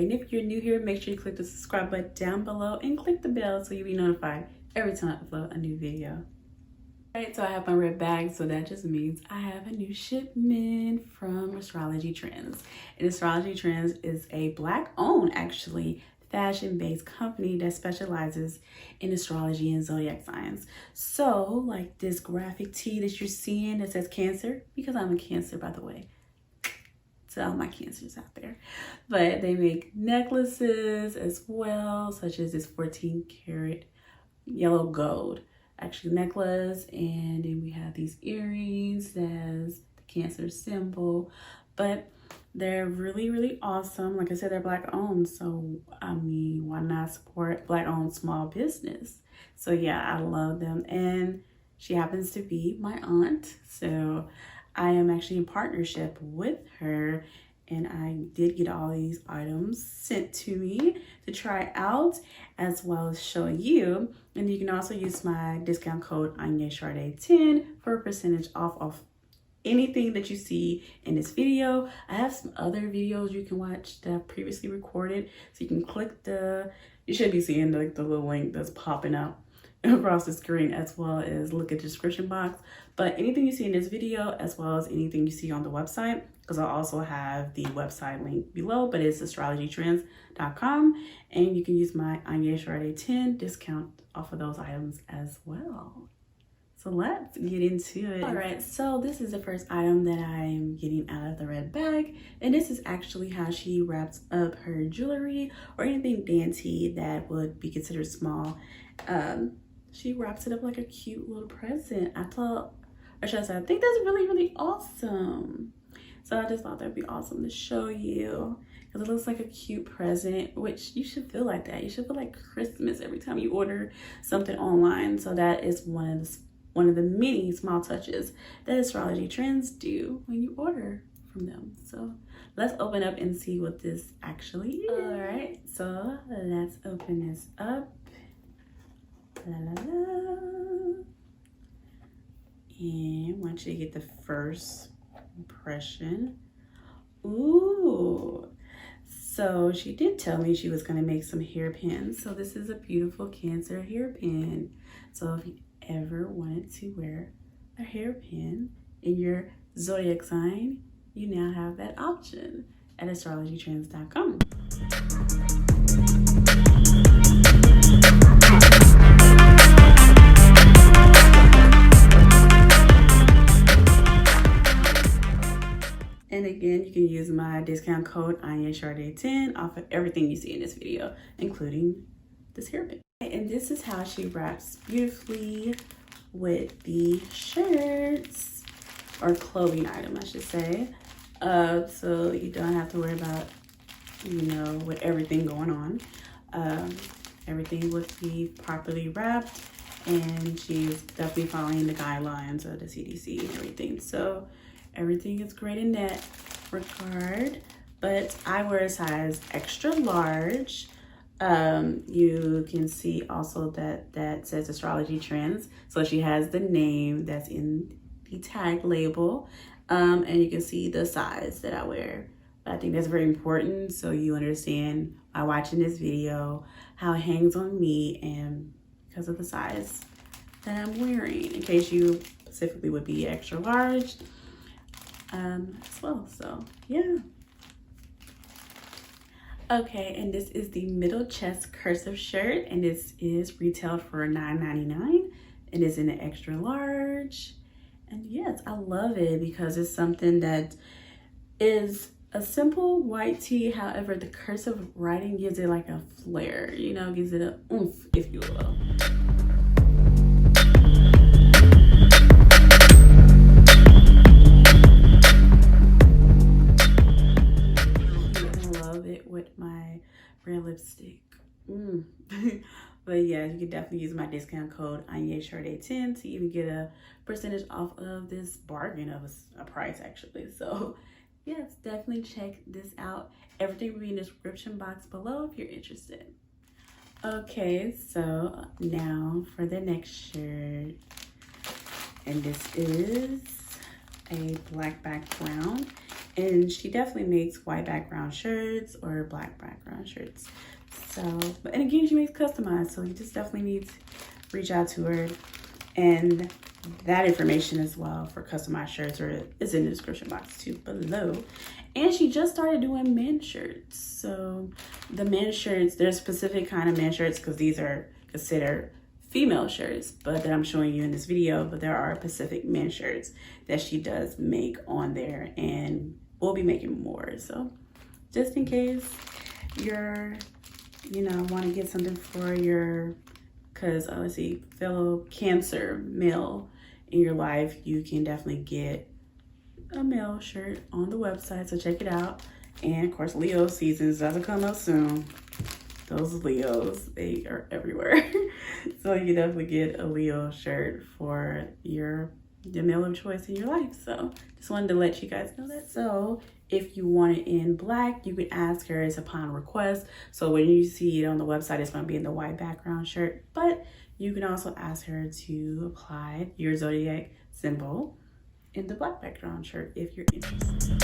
If you're new here, make sure you click the subscribe button down below and click the bell so you'll be notified every time I upload a new video. Alright, so I have my red bag, so that just means I have a new shipment from Astrology Trendz. And Astrology Trendz is a Black-owned, actually, fashion-based company that specializes in astrology and zodiac signs. So, like this graphic tee that you're seeing that says Cancer, because I'm a Cancer, by the way. To all my Cancers out there. But they make necklaces as well, such as this 14 karat yellow gold actually necklace, and then we have these earrings that has the Cancer symbol. But they're really awesome. Like I said, they're Black owned, so I mean, why not support Black owned small business? So yeah, I love them, and she happens to be my aunt, so I am actually in partnership with her, and I did get all these items sent to me to try out as well as show you. And you can also use my discount code AgnésCharday10 for a percentage off of anything that you see in this video. I have some other videos you can watch that I've previously recorded, so you can click you should be seeing the little link that's popping up across the screen, as well as look at the description box. But anything you see in this video, as well as anything you see on the website, because I also have the website link below, but it's astrologytrendz.com, and you can use my AgnésCharday10 discount off of those items as well. So let's get into it. All right, so this is the first item that I'm getting out of the red bag, and this is actually how she wraps up her jewelry or anything dainty that would be considered small. She wraps it up like a cute little present. I think that's really awesome. So I just thought that'd be awesome to show you, because it looks like a cute present, which you should feel like that. You should feel like Christmas every time you order something online. So that is one of the many small touches that Astrology Trendz do when you order from them. So let's open up and see what this actually is. All right, so let's open this up. La, la, la. And I want you to get the first impression. Ooh, so she did tell me she was going to make some hairpins. So this is a beautiful Cancer hairpin. So if you ever wanted to wear a hairpin in your zodiac sign, you now have that option at astrologytrendz.com. And again, you can use my discount code AgnésCharday10 off of everything you see in this video, including this hairpin. And this is how she wraps beautifully with the shirts, or clothing item, I should say. So you don't have to worry about, with everything going on. Everything would be properly wrapped, and she's definitely following the guidelines of the CDC and everything. So everything is great in that regard, but I wear a size extra large. You can see also that says Astrology Trendz. So she has the name that's in the tag label, and you can see the size that I wear. But I think that's very important, so you understand by watching this video how it hangs on me, and because of the size that I'm wearing, in case you specifically would be extra large as well. So yeah. Okay, and this is the middle chest cursive shirt, and this is retailed for $9.99. It is in an extra large, and yes, I love it because it's something that is a simple white tee. However, the cursive writing gives it like a flair, gives it a oomph, if you will. But yeah, you can definitely use my discount code Untitled10 to even get a percentage off of this bargain of a price actually. So yes, definitely check this out. Everything will be in the description box below if you're interested. Okay, so now for the next shirt. And this is a black background. And she definitely makes white background shirts or black background shirts. So, and again, she makes customized. So you just definitely need to reach out to her. And that information as well for customized shirts is in the description box too below. And she just started doing men's shirts. So the men's shirts, there's specific kind of men's shirts because these are considered female shirts, but that I'm showing you in this video. But there are specific men's shirts that she does make on there, and we'll be making more. So just in case you're, want to get something for your, because let's see, fellow Cancer male in your life, you can definitely get a male shirt on the website. So check it out. And of course, Leo seasons doesn't come up soon. Those Leos, they are everywhere. So you definitely get a Leo shirt for the male of choice in your life. So just wanted to let you guys know that. So if you want it in black, you can ask her. It's upon request. So when you see it on the website, it's going to be in the white background shirt. But you can also ask her to apply your Zodiac symbol in the black background shirt if you're interested.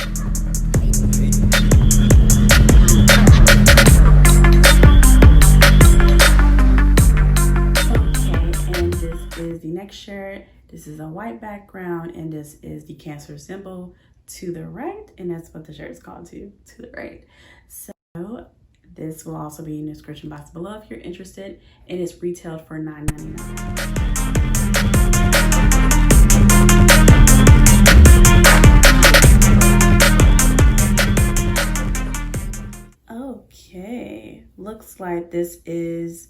Okay, and this is the next shirt. This is a white background, and this is the Cancer symbol to the right, and that's what the shirt is called to the right. So this will also be in the description box below if you're interested, and it's retailed for $9.99. Okay, looks like this is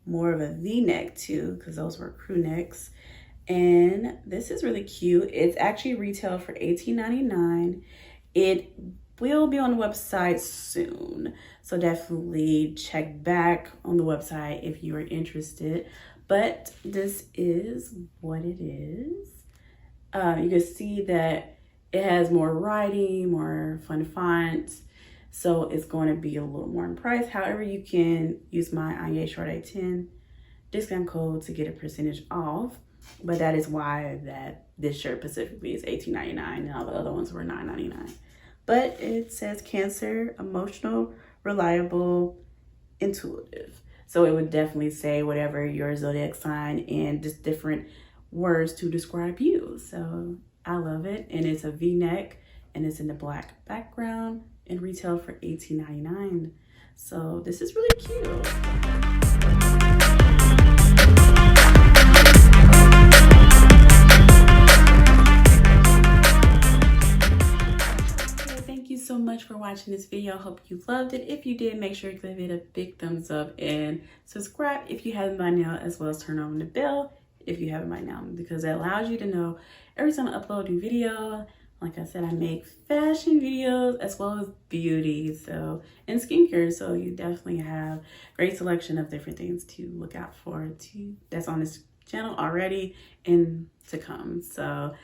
more of a V-neck too, because those were crew necks. And this is really cute. It's actually retailed for $18.99. It will be on the website soon, so definitely check back on the website if you are interested. But this is what it is. You can see that it has more writing, more fun fonts. So it's going to be a little more in price. However, you can use my Untitled10 discount code to get a percentage off. But that is why this shirt specifically is $18.99 and all the other ones were $9.99. But it says Cancer, emotional, reliable, intuitive. So it would definitely say whatever your zodiac sign and just different words to describe you. So I love it. And it's a V-neck and it's in the black background and retailed for $18.99. So this is really cute. So much for watching this video. Hope you loved it. If you did, make sure you give it a big thumbs up and subscribe if you haven't by now, as well as turn on the bell if you haven't by now, because it allows you to know every time I upload a new video. Like I said, I make fashion videos as well as beauty, so, and skincare. So you definitely have great selection of different things to look out for that's on this channel already and to come. So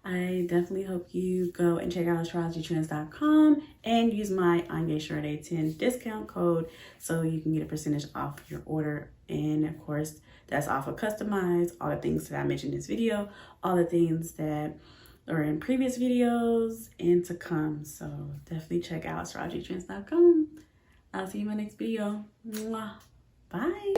I definitely hope you go and check out astrologytrendz.com and use my Untitled10 discount code so you can get a percentage off your order. And of course, that's off of customized, all the things that I mentioned in this video, all the things that are in previous videos and to come. So definitely check out astrologytrendz.com. I'll see you in my next video. Mwah. Bye.